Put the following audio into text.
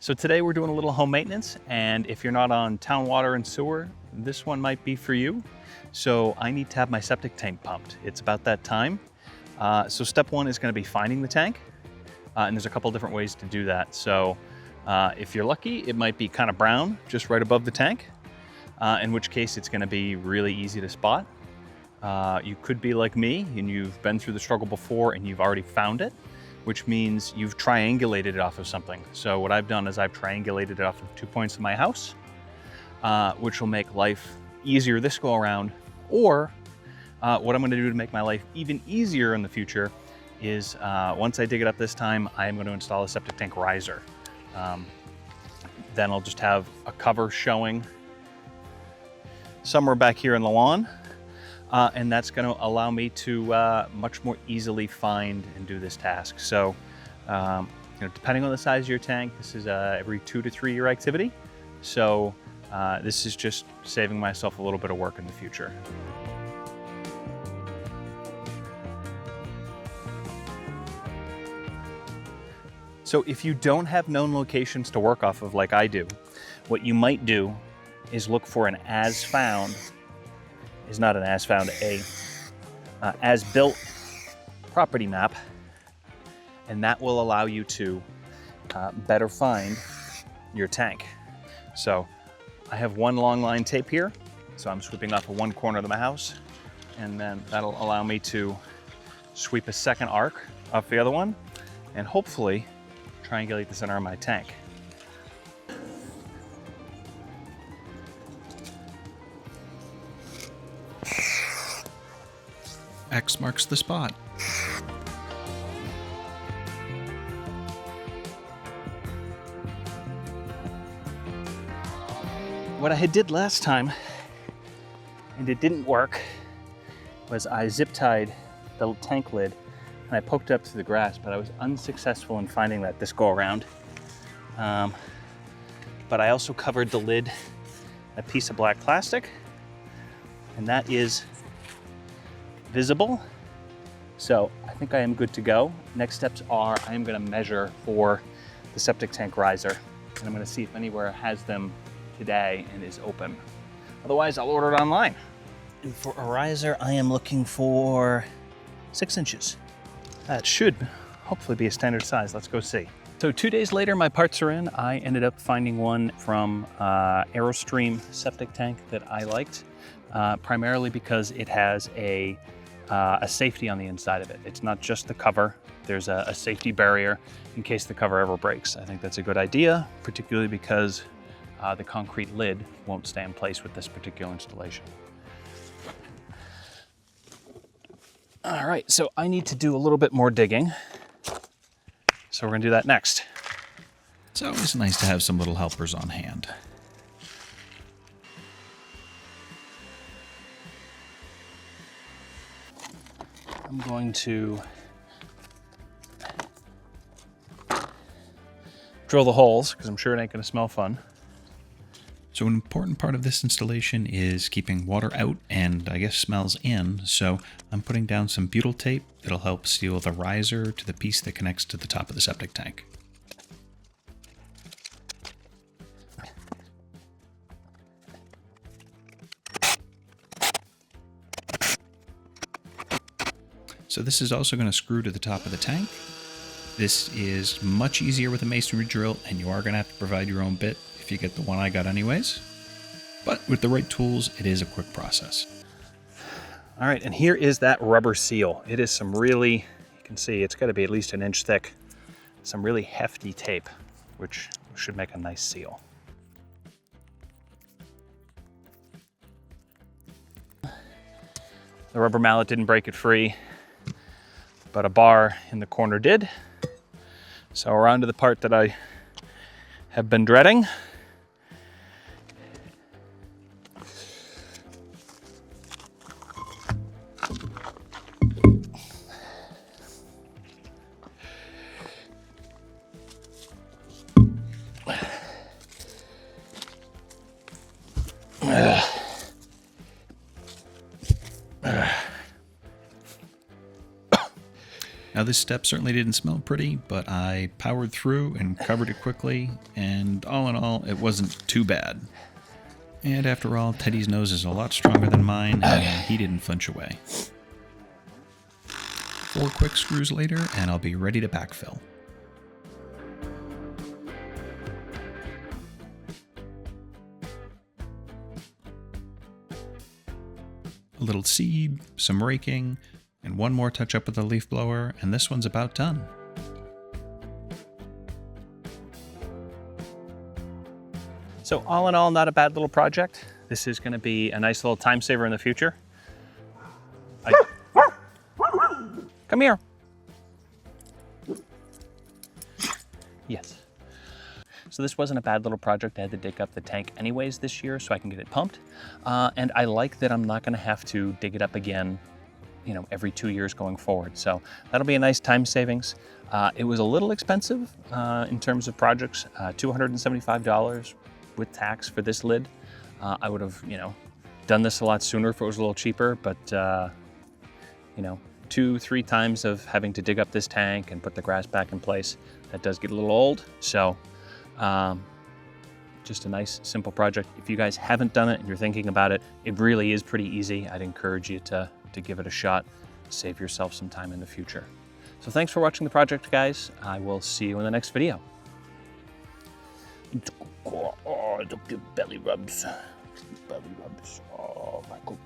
So today we're doing a little home maintenance, and if you're not on town water and sewer, this one might be for you. So I need to have my septic tank pumped. It's about that time. So step one is going to be finding the tank, and there's a couple different ways to do that. So if you're lucky, it might be kind of brown, just right above the tank, in which case it's going to be really easy to spot. You could be like me, and you've been through the struggle before and you've already found it, which means you've triangulated it off of something. So what I've done is I've triangulated it off of 2 points of my house, which will make life easier this go around. Or what I'm gonna do to make my life even easier in the future is once I dig it up this time, I am going to install a septic tank riser. Then I'll just have a cover showing somewhere back here in the lawn. And that's going to allow me to much more easily find and do this task. So, depending on the size of your tank, this is every 2 to 3 year activity. So this is just saving myself a little bit of work in the future. So if you don't have known locations to work off of like I do, what you might do is look for an as found. Is not an as found, as built property map, and that will allow you to better find your tank. So I have one long line tape here, so I'm sweeping off of one corner of my house, and then that'll allow me to sweep a second arc off the other one, and hopefully triangulate the center of my tank. X marks the spot. What I did last time, and it didn't work, was I zip tied the tank lid and I poked up through the grass, but I was unsuccessful in finding that this go around. But I also covered the lid in a piece of black plastic, and that is visible. So I think I am good to go. Next steps are I am going to measure for the septic tank riser, and I'm going to see if anywhere has them today and is open. Otherwise, I'll order it online. And for a riser, I am looking for 6 inches. That should hopefully be a standard size. Let's go see. So 2 days later, my parts are in. I ended up finding one from Aerostream septic tank that I liked, primarily because it has a safety on the inside of it. It's not just the cover. There's a safety barrier in case the cover ever breaks. I think that's a good idea, particularly because the concrete lid won't stay in place with this particular installation. All right, so I need to do a little bit more digging. So we're gonna do that next. It's always nice to have some little helpers on hand. I'm going to drill the holes because I'm sure it ain't going to smell fun. So an important part of this installation is keeping water out and I guess smells in. So I'm putting down some butyl tape that'll help seal the riser to the piece that connects to the top of the septic tank. So this is also going to screw to the top of the tank. This is much easier with a masonry drill, and you are going to have to provide your own bit if you get the one I got anyways. But with the right tools, it is a quick process. All right, and here is that rubber seal. It is some really, you can see it's got to be at least 1 inch thick, some really hefty tape, which should make a nice seal. The rubber mallet didn't break it free, but a bar in the corner did. So we're on to the part that I have been dreading. Now Now this step certainly didn't smell pretty, but I powered through and covered it quickly, and all in all, it wasn't too bad. And after all, Teddy's nose is a lot stronger than mine, and he didn't flinch away. 4 quick screws later, and I'll be ready to backfill. A little seed, some raking, and one more touch up with the leaf blower, and this one's about done. So all in all, not a bad little project. This is gonna be a nice little time saver in the future. Come here. Yes. So this wasn't a bad little project. I had to dig up the tank anyways this year so I can get it pumped. And I like that I'm not gonna have to dig it up again, you know, every 2 years going forward. So that'll be a nice time savings. It was a little expensive in terms of projects, $275 with tax for this lid. I would have, you know, done this a lot sooner if it was a little cheaper, but you know, 2-3 times of having to dig up this tank and put the grass back in place, that does get a little old. So just a nice simple project. If you guys haven't done it and you're thinking about it, it really is pretty easy. I'd encourage you to give it a shot, save yourself some time in the future. So thanks for watching the project, guys. I will see you in the next video. Oh, don't give belly rubs. Belly rubs. Oh, my good.